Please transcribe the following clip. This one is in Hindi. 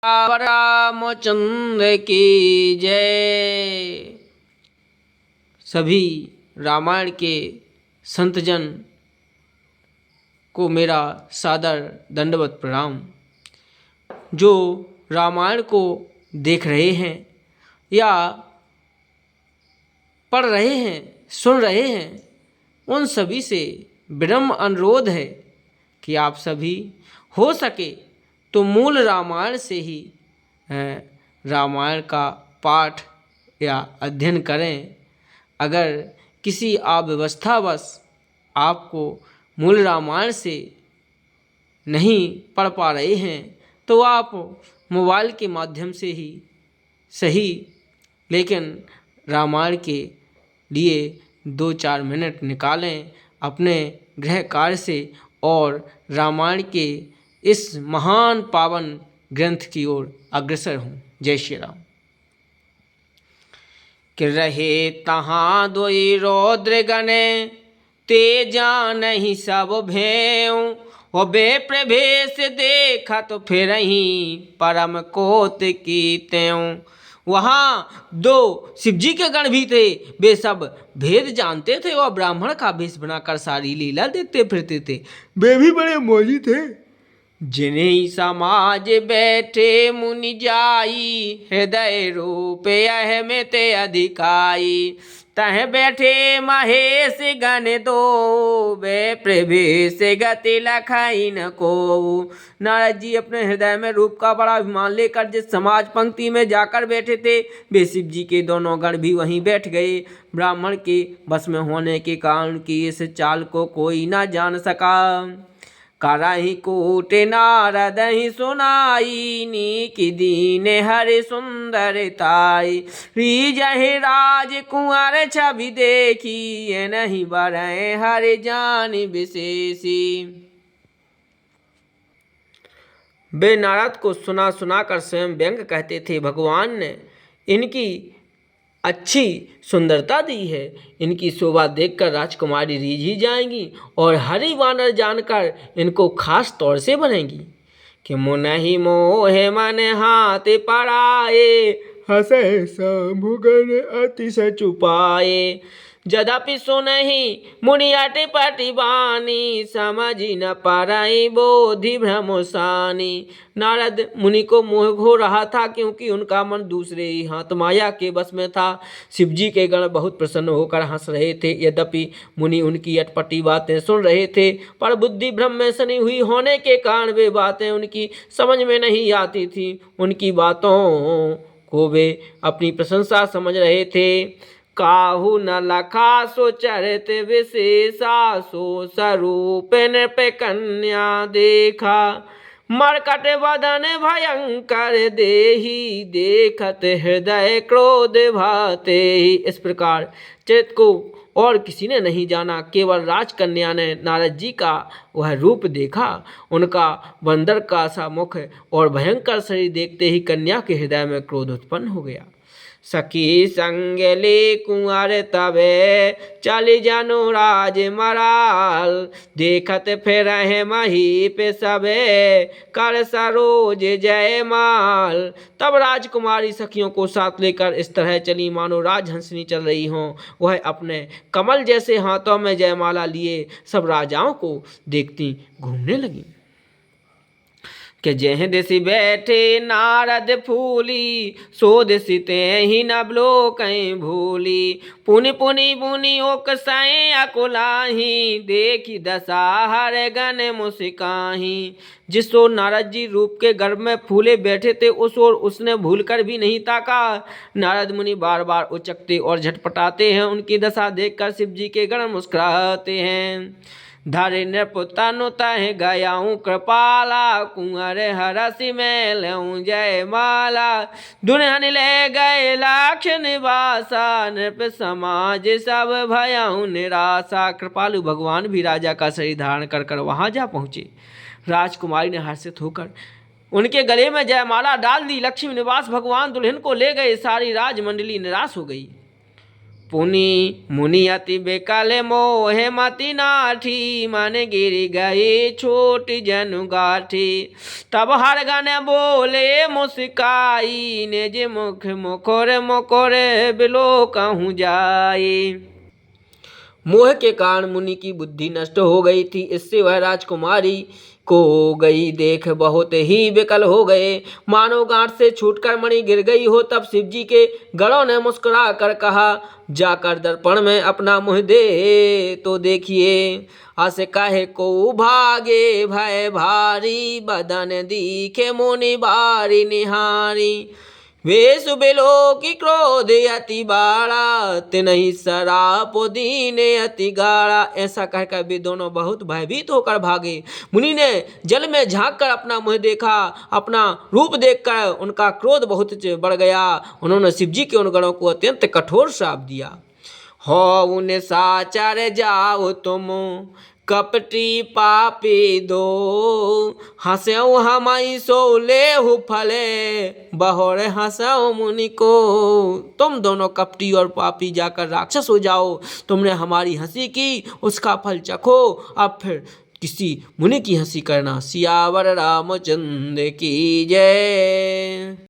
रामचंद्र की जय। सभी रामायण के संतजन को मेरा सादर दंडवत प्रणाम। जो रामायण को देख रहे हैं या पढ़ रहे हैं, सुन रहे हैं, उन सभी से विनम्र अनुरोध है कि आप सभी हो सके तो मूल रामायण से ही रामायण का पाठ या अध्ययन करें। अगर किसी अव्यवस्थावश आपको मूल रामायण से नहीं पढ़ पा रहे हैं तो आप मोबाइल के माध्यम से ही सही, लेकिन रामायण के लिए 2-4 मिनट निकालें अपने गृह कार्य से और रामायण के इस महान पावन ग्रंथ की ओर अग्रसर हूँ। जय श्री राम। कि रहे तहाँ दोई रौद्र गणे, ते जानहि सब भेऊ। वो बेप्रभेश देखा तो फिर ही परम कोत की त्यों। वहाँ 2 शिवजी के गण भी थे, वे सब भेद जानते थे और ब्राह्मण का वेश बनाकर सारी लीला देखते फिरते थे। वे भी बड़े मौजी थे। जिन्हीं समाज बैठे मुनि जाई, हृदय रूप यह में ते अधिकाई। तह बैठे महेश गण दो, वे प्रवेश गति लखाई न को। नारद जी अपने हृदय में रूप का बड़ा अभिमान लेकर जिस समाज पंक्ति में जाकर बैठे थे, वे शिव जी के दोनों गण भी वहीं बैठ गए। ब्राह्मण के बस में होने के कारण की इस चाल को कोई ना जान सका। करहि कूट नारद ही सुनाई, नीकी दीन हरि सुंदरताई। रीजहि राज कुंवर छवि देखी, ये नहीं बरए हरि जान विशेषी। वे नारद को सुना सुना कर स्वयं व्यंग कहते थे, भगवान ने इनकी अच्छी सुंदरता दी है, इनकी शोभा देखकर राजकुमारी रीझ ही जाएंगी और हरि वानर जानकर इनको खास तौर से बनेंगी। कि मुनहि मोहे मन हाथ पड़ाए, हंसे समुगन अतिशय छुपाए। यद्यपि सुनहि मुनि अटि पटि बानी, समझि न पारई बोधि भ्रमसानी। नारद मुनि को मोह हो रहा था क्योंकि उनका मन दूसरे ही हाथ माया के बस में था। शिवजी के गण बहुत प्रसन्न होकर हंस रहे थे। यद्यपि मुनि उनकी अटपटी बातें सुन रहे थे, पर बुद्धि भ्रम में सनी हुई होने के कारण वे बातें उनकी समझ में नहीं आती थी। उनकी बातों को वे अपनी प्रशंसा समझ रहे थे। काहू न लखा सो चरित विशेषा, सो स्वरूप नृप कन्या देखा। मरकट वदन भयंकर देही, देखत हृदय क्रोध भाते। इस प्रकार चरित को और किसी ने नहीं जाना, केवल राजकन्या ने नारद जी का वह रूप देखा। उनका बंदर का सा मुख और भयंकर शरीर देखते ही कन्या के हृदय में क्रोध उत्पन्न हो गया। सखी संग ले कुंवर तबे, चली जनु राज मराल। देखत फिर महीप सबे, कर सरोज जय माल। तब राजकुमारी सखियों को साथ लेकर इस तरह चली मानो राजहंसनी चल रही हों। वह अपने कमल जैसे हाथों में जयमाला लिए सब राजाओं को देखती घूमने लगी। कि जेह दिशि बैठे नारद फूली, सो दिशि तेहि न ब्लोकहि भूली। पुनि पुनि पुनि ओकसहि अकुलाहि, देखि दशा हर गण मुस्काहि। जिस ओर नारद जी रूप के गर्भ में फूले बैठे थे, उस ओर उसने भूलकर भी नहीं ताका। नारद मुनि बार बार उचकते और झटपटाते हैं। उनकी दशा देखकर शिव जी के गण मुस्कुराते हैं। धरि नृप तनु तहि गयाऊँ कृपाला, कुंवर हरसि में लऊँ जय माला। दुल्हन ले गए लाक्ष निवासा, नृप समाज सब भयाऊँ निराशा। कृपालु भगवान भी राजा का शरीर धारण कर कर वहाँ जा पहुँचे। राजकुमारी ने हर्षित होकर उनके गले में जयमाला डाल दी। लक्ष्मी निवास भगवान दुल्हन को ले गए। सारी राजमंडली निराश हो गई। पुनि मुनि अति बेकाले मोहे मति नाठी, मन गिर गए छोट जनु गाठी। तब हर गण बोले मुस्काई, निज मुख मुखर मुखर बिलो कहूँ जाए। मोह के कारण मुनि की बुद्धि नष्ट हो गई थी, इससे वह राजकुमारी को गई देख बहुत ही विकल हो गए, मानो गांठ से छूटकर मणि गिर गई हो। तब शिवजी के गणों ने मुस्कुरा कर कहा, जाकर दर्पण में अपना मुँह दे तो देखिए। हंस कहे को भागे भय भारी, बदन दीखे मुनि बारी निहारी। वेश बिलो की क्रोध अति बाड़ा, तिनहि सराप दीन अति गाढ़ा। ऐसा कहकर वे दोनों बहुत भयभीत होकर भागे। मुनि ने जल में झांक कर अपना मुंह देखा, अपना रूप देखकर उनका क्रोध बहुत बढ़ गया। उन्होंने शिवजी के उन गणों को अत्यंत कठोर श्राप दिया। हो उन साचर जाओ तुम कपटी पापी दो, हंस्यौ हमई सो लेहु फले, बहोरे हंस्यौ मुनि को। तुम दोनों कपटी और पापी जाकर राक्षस हो जाओ, तुमने हमारी हंसी की, उसका फल चखो। अब फिर किसी मुनि की हंसी करना। सियावर रामचंद्र की जय।